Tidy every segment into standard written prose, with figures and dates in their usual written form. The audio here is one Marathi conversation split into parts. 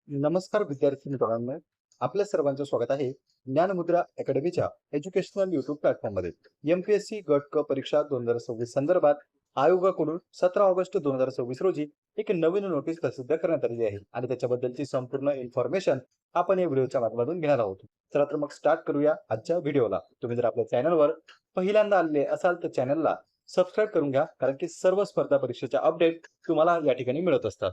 नमस्कार विद्यार्थी मित्रांनो, आपल्या सर्वांचं स्वागत आहे ज्ञानमुद्रा अकॅडमीच्या एज्युकेशनल युट्यूब प्लॅटफॉर्ममध्ये. एमपीएससी गट क परीक्षा 2026 संदर्भात आयोगाकडून 17 ऑगस्ट 2026 रोजी एक नवीन नोटीस प्रसिद्ध करण्यात आलेली आहे आणि त्याच्याबद्दलची संपूर्ण इन्फॉर्मेशन आपण या व्हिडिओच्या माध्यमातून घेणार आहोत. चला तर मग स्टार्ट करूया आजच्या व्हिडिओला. तुम्ही जर आपल्या चॅनलवर पहिल्यांदा आले असाल तर चॅनलला सबस्क्राईब करून घ्या, कारण की सर्व स्पर्धा परीक्षेच्या अपडेट तुम्हाला या ठिकाणी मिळत असतात.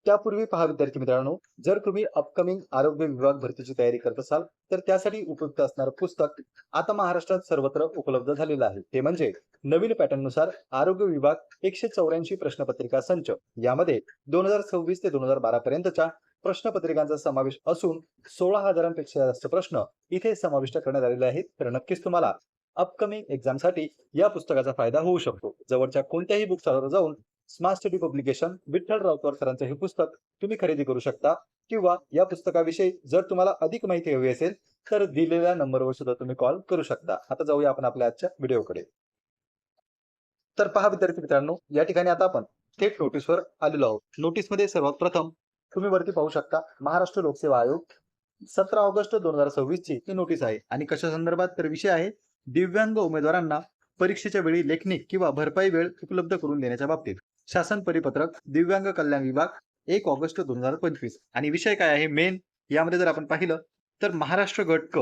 त्यापूर्वी पहा विद्यार्थी मित्रांनो, जर तुम्ही अपकमिंग आरोग्य विभाग भरतीची तयारी करत असाल तर त्यासाठी उपयुक्त असणारं पुस्तक आता महाराष्ट्रात सर्वत्र उपलब्ध झालेलं आहे. ते म्हणजे नवीन पॅटर्न नुसार आरोग्य विभाग 184 प्रश्नपत्रिका संच. यामध्ये 2026 ते 2012 पर्यंतच्या प्रश्नपत्रिकांचा समावेश असून 16,000पेक्षा जास्त प्रश्न इथे समाविष्ट करण्यात आलेले आहेत. तर नक्कीच तुम्हाला अपकमिंग एक्झामसाठी या पुस्तकाचा फायदा होऊ शकतो. जवळच्या कोणत्याही बुक स्टॉलवर जाऊन smart study publication Vitthal Rautwar सरांचं हे पुस्तक तुम्ही खरेदी करू शकता, किंवा या पुस्तकाविषयी जर तुम्हाला अधिक माहिती हवी असेल तर दिलेल्या नंबरवर सुद्धा तुम्ही कॉल करू शकता. आता जाऊया आपण आपल्या आजच्या व्हिडिओकडे. तर पहा विद्यार्थी मित्रांनो, या ठिकाणी आता आपण थेट नोटीसवर आलेलो आहोत. नोटीसमध्ये सर्वात प्रथम तुम्ही वरती पाहू शकता महाराष्ट्र लोकसेवा आयोग 17 ऑगस्ट 2026 ची ही नोटीस आहे. आणि कशा संदर्भात तर विषय आहे दिव्यांग उमेदवारांना परीक्षेच्या वेळी लेखनिक किंवा भरपाई वेळ उपलब्ध करून देण्याच्या बाबतीत शासन परिपत्रक दिव्यांग कल्याण विभाग 1 ऑगस्ट 2025. आणि विषय काय आहे मेन यामध्ये जर आपण पाहिलं तर महाराष्ट्र गट क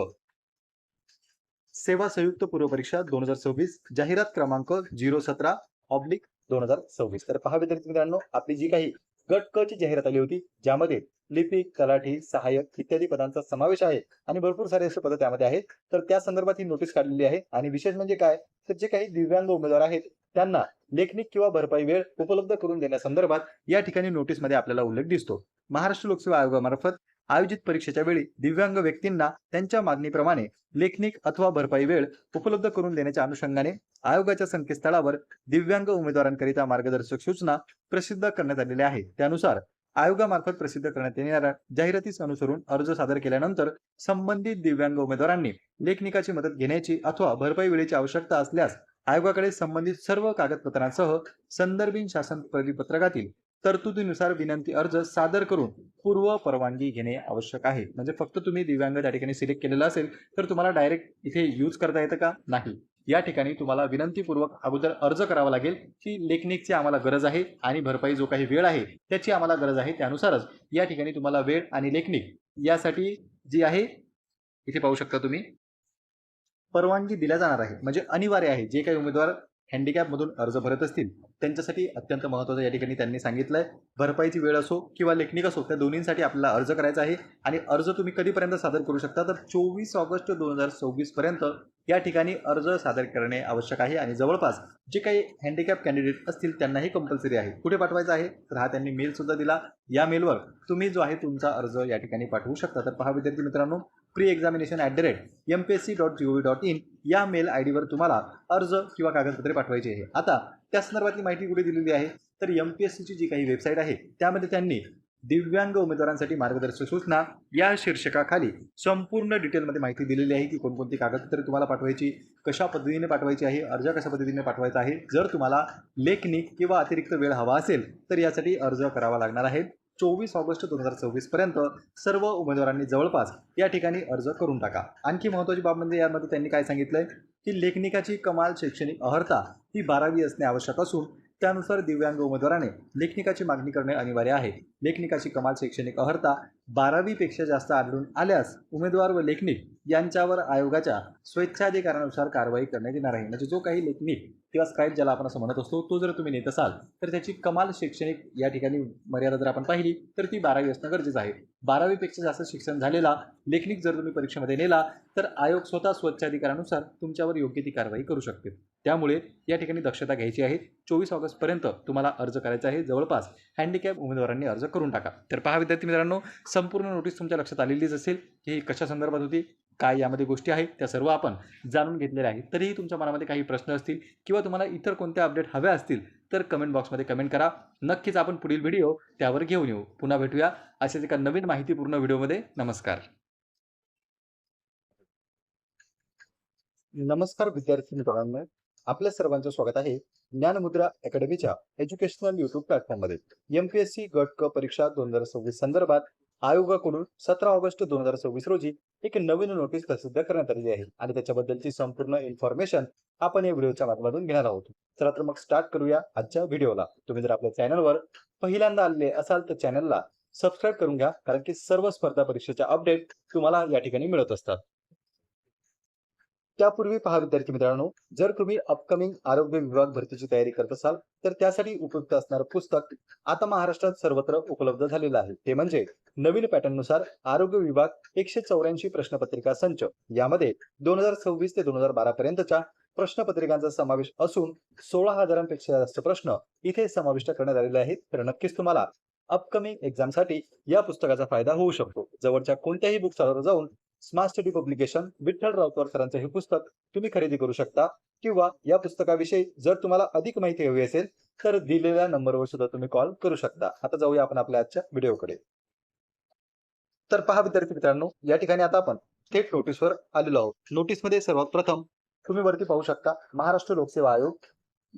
सेवा संयुक्त पूर्व परीक्षा 2026 जाहिरात क्रमांक 017/2026. तर पहा विद्यार्थी मित्रांनो, आपली जी काही गट क ची जाहिरात आली होती ज्यामध्ये लिपिक, तलाठी, सहाय्यक इत्यादी पदांचा समावेश आहे आणि भरपूर सारे असे पद त्यामध्ये आहेत. तर त्या संदर्भात ही नोटीस काढलेली आहे. आणि विशेष म्हणजे काय तर जे काही दिव्यांग उमेदवार आहेत त्यांना लेखनिक किंवा भरपाई वेळ उपलब्ध करून देण्यासंदर्भात या ठिकाणी नोटीसमध्ये आपल्याला उल्लेख दिसतो. महाराष्ट्र लोकसेवा आयोगामार्फत आयोजित परीक्षेच्या वेळी दिव्यांग व्यक्तींना त्यांच्या मागणीप्रमाणे लेखनिक अथवा भरपाई वेळ उपलब्ध करून देण्याच्या अनुषंगाने आयोगाच्या संकेतस्थळावर दिव्यांग उमेदवारांकरिता मार्गदर्शक सूचना प्रसिद्ध करण्यात आलेल्या आहेत. त्यानुसार आयोगामार्फत प्रसिद्ध करण्यात येणाऱ्या जाहिरातीस अनुसरून अर्ज सादर केल्यानंतर संबंधित दिव्यांग उमेदवारांनी लेखनिकाची मदत घेण्याची अथवा भरपाई वेळेची आवश्यकता असल्यास आयोगाकडे संबंधित सर्व कागदपत्रांसह संदर्भित शासन परिपत्रकातील तरतुदीनुसार विनंती अर्ज सादर करून पूर्व परवानगी घेणे आवश्यक आहे. म्हणजे फक्त तुम्ही दिव्यांग त्या ठिकाणी सिलेक्ट केलेला असेल तर तुम्हाला डायरेक्ट इथे यूज करता येतं का? नाही. या ठिकाणी तुम्हाला विनंतीपूर्वक अगोदर अर्ज करावा लागेल की लेखनिकची आम्हाला गरज आहे आणि भरपाई जो काही वेळ आहे त्याची आम्हाला गरज आहे. त्यानुसारच या ठिकाणी तुम्हाला वेळ आणि लेखनिक यासाठी जी आहे इथे पाहू शकता तुम्ही परवानगी दिल्या जाणार आहे. म्हणजे अनिवार्य आहे. जे काही उमेदवार हँडिकॅप मधून अर्ज भरत असतील त्यांच्यासाठी अत्यंत महत्त्वाचं या ठिकाणी त्यांनी सांगितलंय. भरपाईची वेळ असो किंवा लेखनिक असो त्या दोन्हींसाठी आपल्याला अर्ज करायचा आहे. आणि अर्ज तुम्ही कधीपर्यंत सादर करू शकता तर 24 ऑगस्ट 2026 पर्यंत या ठिकाणी अर्ज सादर करणे आवश्यक आहे. आणि जवळपास जे काही हँडिकॅप कॅन्डिडेट असतील त्यांनाही कंपल्सरी आहे. कुठे पाठवायचा आहे तर हा त्यांनी मेल सुद्धा दिला. या मेलवर तुम्ही जो आहे तुमचा अर्ज या ठिकाणी पाठवू शकता. तर पहा विद्यार्थी मित्रांनो, pre-examination@mmpsc.gov.in या मेल आय डीवर तुम्हाला अर्ज किंवा कागदपत्रे पाठवायची आहे. आता त्या संदर्भातली माहिती कुठे दिलेली आहे तर एमपीएससीची जी काही वेबसाईट आहे त्यामध्ये त्यांनी दिव्यांग उमेदवारांसाठी मार्गदर्शक सूचना या शीर्षकाखाली संपूर्ण डिटेलमध्ये माहिती दिलेली आहे की कोणकोणती कागदपत्रे तुम्हाला पाठवायची, कशा पद्धतीने पाठवायची आहे, अर्ज कशा पद्धतीने पाठवायचा आहे. जर तुम्हाला लेखनिक किंवा अतिरिक्त वेळ हवा असेल तर यासाठी अर्ज करावा लागणार आहे. 24 ऑगस्ट 2026 पर्यंत सर्व उमेदवारांनी जवळपास या ठिकाणी अर्ज करून टाका. आणखी महत्त्वाची बाब म्हणजे यामध्ये त्यांनी काय सांगितलंय की लेखनिकाची कमाल शैक्षणिक अर्हता ही 12वी असणे आवश्यक असून त्यानुसार दिव्यांग उमेदवाराने लेखनिकाची मागणी करणे अनिवार्य आहे. लेखनिकाची कमाल शैक्षणिक अर्हता 12वी पेक्षा जास्त आढळून आल्यास उमेदवार व लेखनिक यांच्यावर आयोगाच्या स्वेच्छाधिकारानुसार कारवाई करण्यात येणार आहे. म्हणजे जो काही लेखनिक किंवा स्क्राईब ज्याला आपण असं म्हणत असतो तो जर तुम्ही नेत असाल तर त्याची कमाल शैक्षणिक या ठिकाणी मर्यादा जर आपण पाहिली तर ती 12वी असणं गरजेचं आहे. 12वी पेक्षा जास्त शिक्षण झालेला लेखनिक जर तुम्ही परीक्षेमध्ये नेला तर आयोग स्वतः स्वच्छाधिकारानुसार तुमच्यावर योग्य ती कारवाई करू शकते. त्यामुळे या ठिकाणी दक्षता घ्यायची आहे. 24 ऑगस्ट पर्यंत तुम्हाला अर्ज करायचा आहे. जवळपास हँडिकॅप उमेदवारांनी अर्ज करून टाका. तर पहा विद्यार्थी मित्रांनो, संपूर्ण नोटीस तुमच्या लक्षात आलेलीच असेल की कशा संदर्भात होती, काय यामध्ये गोष्टी आहेत त्या सर्व आपण जाणून घेतलेल्या आहेत. तरीही तुमच्या मनामध्ये काही प्रश्न असतील किंवा तुम्हाला इतर कोणत्या अपडेट हव्या असतील तर कमेंट बॉक्समध्ये कमेंट करा. नक्कीच आपण पुढील व्हिडिओ त्यावर घेऊन येऊ. पुन्हा भेटूया अशाच एका नवीन माहितीपूर्ण व्हिडिओमध्ये. नमस्कार. नमस्कार विद्यार्थी मित्रांनो, आपल्या सर्वांचं स्वागत आहे ज्ञानमुद्रा अकॅडमीच्या एज्युकेशनल युट्यूब प्लॅटफॉर्ममध्ये. एमपीएससी गट क परीक्षा 2026 संदर्भात आयोगाकडून 17 ऑगस्ट 2026 रोजी एक नवीन नोटीस प्रसिद्ध करण्यात आलेली आहे आणि त्याच्याबद्दलची संपूर्ण इन्फॉर्मेशन आपण या व्हिडिओच्या माध्यमातून घेणार आहोत. चला तर मग स्टार्ट करूया आजच्या व्हिडिओला. तुम्ही जर आपल्या चॅनलवर पहिल्यांदा आले असाल तर चॅनलला सबस्क्राईब करून घ्या, कारण की सर्व स्पर्धा परीक्षेच्या अपडेट तुम्हाला या ठिकाणी मिळत असतात. त्यापूर्वी पहा विद्यार्थी मित्रांनो, जर तुम्ही अपकमिंग आरोग्य विभाग भरतीची तयारी करत असाल तर त्यासाठी उपयुक्त असणारं पुस्तक आता महाराष्ट्रात सर्वत्र उपलब्ध झालेलं आहे. ते म्हणजे नवीन पॅटर्न नुसार आरोग्य विभाग 184 प्रश्नपत्रिका संच. यामध्ये 2026 ते 2012 पर्यंतच्या प्रश्नपत्रिकांचा समावेश असून 16,000पेक्षा जास्त प्रश्न इथे समाविष्ट करण्यात आलेले आहेत. तर नक्कीच तुम्हाला अपकमिंग एक्झामसाठी या पुस्तकाचा फायदा होऊ शकतो. जवळच्या कोणत्याही बुक स्टॉलवर जाऊन smart study publication Vitthal Rautwar सरांचं हे पुस्तक तुम्ही खरेदी करू शकता, किंवा या पुस्तकाविषयी जर तुम्हाला अधिक माहिती हवी असेल तर दिलेल्या नंबरवर सुद्धा तुम्ही कॉल करू शकता. आता जाऊया आपण आपल्या आजच्या व्हिडिओकडे. तर पहा विद्यार्थी मित्रांनो, या ठिकाणी आता आपण थेट नोटीसवर आलेलो आहोत. नोटीसमध्ये सर्वात प्रथम तुम्ही वरती पाहू शकता महाराष्ट्र लोकसेवा आयोग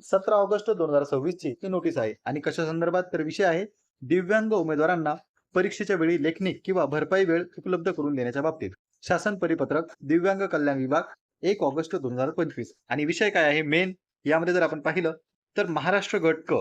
17 ऑगस्ट 2026 ची ही नोटीस आहे. आणि कशा संदर्भात? तर विषय आहे दिव्यांग उमेदवारांना परीक्षेच्या वेळी लेखनिक किंवा भरपाई वेळ उपलब्ध करून देण्याच्या बाबतीत शासन परिपत्रक दिव्यांग कल्याण विभाग 1 ऑगस्ट 2025. आणि विषय काय आहे मेन यामध्ये जर आपण पाहिलं तर महाराष्ट्र गट क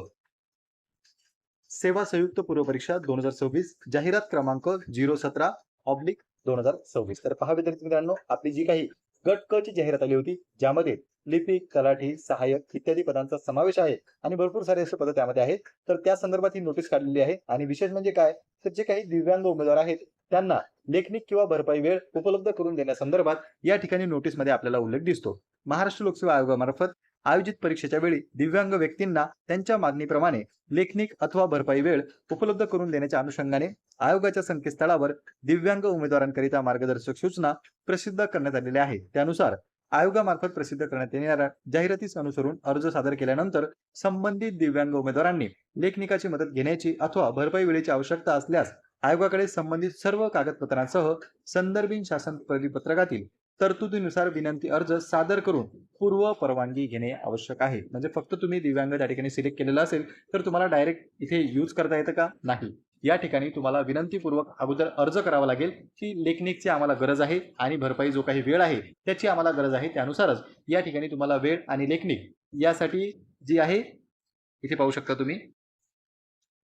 सेवा संयुक्त पूर्व परीक्षा 2026 जाहिरात क्रमांक 017/2026. तर पहा विद्यार्थी मित्रांनो, आपली जी काही गट क ची जाहिरात आली होती, ज्यामध्ये लिपिक, तलाठी, सहाय्यक इत्यादी पदांचा समावेश आहे आणि भरपूर सारे असे पद त्यामध्ये आहेत. तर त्या संदर्भात ही नोटीस काढलेली आहे. आणि विशेष म्हणजे काय, तर जे काही दिव्यांग उमेदवार आहेत त्यांना लेखनिक किंवा भरपाई वेळ उपलब्ध करून देण्यासंदर्भात या ठिकाणी नोटीसमध्ये आपल्याला उल्लेख दिसतो. महाराष्ट्र लोकसेवा आयोगामार्फत आयोजित परीक्षेच्या वेळी दिव्यांग व्यक्तींना त्यांच्या मागणीप्रमाणे लेखनिक अथवा भरपाई वेळ उपलब्ध करून देण्याच्या अनुषंगाने आयोगाच्या संकेतस्थळावर दिव्यांग उमेदवारांकरिता मार्गदर्शक सूचना प्रसिद्ध करण्यात आलेल्या आहेत. त्यानुसार आयोगामार्फत प्रसिद्ध करण्यात येणाऱ्या जाहिरातीस अनुसरून अर्ज सादर केल्यानंतर संबंधित दिव्यांग उमेदवारांनी लेखनिकाची मदत घेण्याची अथवा भरपाई वेळेची आवश्यकता असल्यास आयोगाकडे संबंधित सर्व कागदपत्रांसह संदर्भित शासन परिपत्रकातील तरतुदीनुसार विनंती अर्ज सादर करून पूर्व परवानगी घेणे आवश्यक आहे. म्हणजे फक्त तुम्ही दिव्यांग त्या ठिकाणी सिलेक्ट केलेला असेल तर तुम्हाला डायरेक्ट इथे यूज करता येतं का? नाही. या ठिकाणी तुम्हाला विनंतीपूर्वक अगोदर अर्ज करावा लागेल की लेखनिकची आम्हाला गरज आहे आणि भरपाई जो काही वेळ आहे त्याची आम्हाला गरज आहे. त्यानुसारच या ठिकाणी तुम्हाला वेळ आणि लेखनिक यासाठी जी आहे इथे पाहू शकता तुम्ही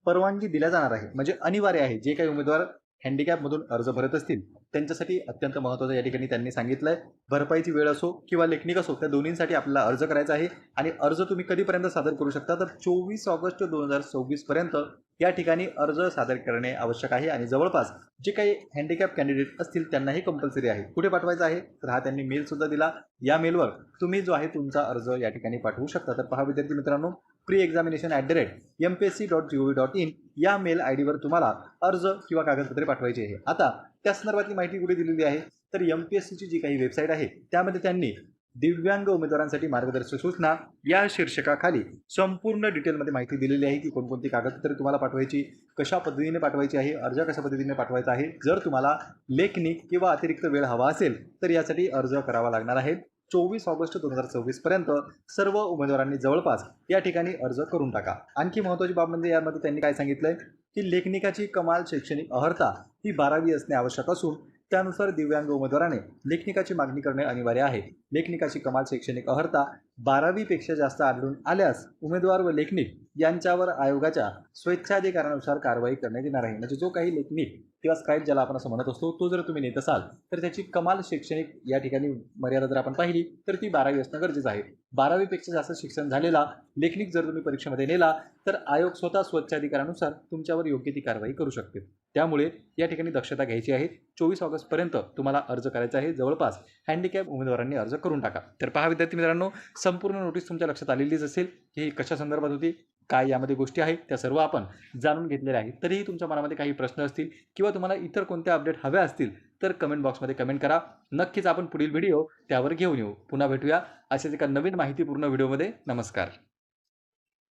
परवानगी दिल्या जाणार आहे. म्हणजे अनिवार्य आहे. जे काही उमेदवार हँडिकॅप मधून अर्ज भरत असतील त्यांच्यासाठी अत्यंत महत्त्वाचं या ठिकाणी त्यांनी सांगितलंय. भरपाईची वेळ असो किंवा लेखनिक असो, त्या दोन्हींसाठी आपल्याला अर्ज करायचा आहे. आणि अर्ज तुम्ही कधीपर्यंत सादर करू शकता? तर 24 ऑगस्ट 2026 पर्यंत या ठिकाणी अर्ज सादर करणे आवश्यक आहे. आणि जवळपास जे काही हँडिकॅप कॅन्डिडेट असतील त्यांनाही कंपल्सरी आहे. कुठे पाठवायचा आहे? तर हा त्यांनी मेल सुद्धा दिला. या मेलवर तुम्ही जो आहे तुमचा अर्ज या ठिकाणी पाठवू शकता. तर पहा विद्यार्थी मित्रांनो, pre-examination@mpsc.gov.in या मेल आयडीवर तुम्हाला अर्ज किंवा कागदपत्रे पाठवायची आहे. आता त्या संदर्भातली माहिती कुठे दिलेली आहे? तर एमपीएससीची जी काही वेबसाईट आहे त्यामध्ये त्यांनी दिव्यांग उमेदवारांसाठी मार्गदर्शक सूचना या शीर्षकाखाली संपूर्ण डिटेलमध्ये माहिती दिलेली आहे की कोणकोणती कागदपत्रे तुम्हाला पाठवायची, कशा पद्धतीने पाठवायची आहे, अर्ज कशा पद्धतीने पाठवायचा आहे. जर तुम्हाला लेखनिक किंवा अतिरिक्त वेळ हवा असेल तर यासाठी अर्ज करावा लागणार आहे. 24 ऑगस्ट 2026 पर्यंत सर्व उमेदवारांनी जवळपास या ठिकाणी अर्ज करून टाका. आणखी महत्त्वाची बाब म्हणजे यामध्ये त्यांनी काय सांगितलंय की लेखनिकाची कमाल शैक्षणिक अर्हता ही 12वी असणे आवश्यक असून त्यानुसार दिव्यांग उमेदवाराने लेखनिकाची मागणी करणे अनिवार्य आहे. लेखनिकाची कमाल शैक्षणिक अर्हता 12वी पेक्षा जास्त आढळून आल्यास उमेदवार व लेखनिक यांच्यावर आयोगाच्या स्वेच्छाधिकारानुसार कारवाई करण्यात येणार आहे. म्हणजे जो काही लेखनिक किंवा स्क्राईब ज्याला आपण असं म्हणत असतो तो जर तुम्ही नेत असाल तर त्याची कमाल शैक्षणिक या ठिकाणी मर्यादा जर आपण पाहिली तर ती 12वी असणं गरजेचं आहे. 12वी पेक्षा जास्त शिक्षण झालेला लेखनिक जर तुम्ही परीक्षेमध्ये नेला तर आयोग स्वतः स्वच्छाधिकारानुसार तुमच्यावर योग्य ती कारवाई करू शकते. त्यामुळे या ठिकाणी दक्षता घ्यायची आहे. 24 ऑगस्ट पर्यंत तुम्हाला अर्ज करायचा आहे. जवळपास हँडिकॅप उमेदवारांनी अर्ज करून टाका. तर पहा विद्यार्थी मित्रांनो, संपूर्ण नोटीस तुमच्या लक्षात आलेलीच असेल की कशा संदर्भात होती, काय यामध्ये गोष्टी आहेत त्या सर्व आपण जाणून घेतलेल्या आहेत. तरीही तुमच्या मनामध्ये काही प्रश्न असतील किंवा तुम्हाला इतर कोणत्या अपडेट हव्या असतील तर कमेंट बॉक्समध्ये कमेंट करा. नक्कीच आपण पुढील व्हिडिओ त्यावर घेऊन येऊ. पुन्हा भेटूया अशाच एका नवीन माहितीपूर्ण व्हिडिओमध्ये. नमस्कार.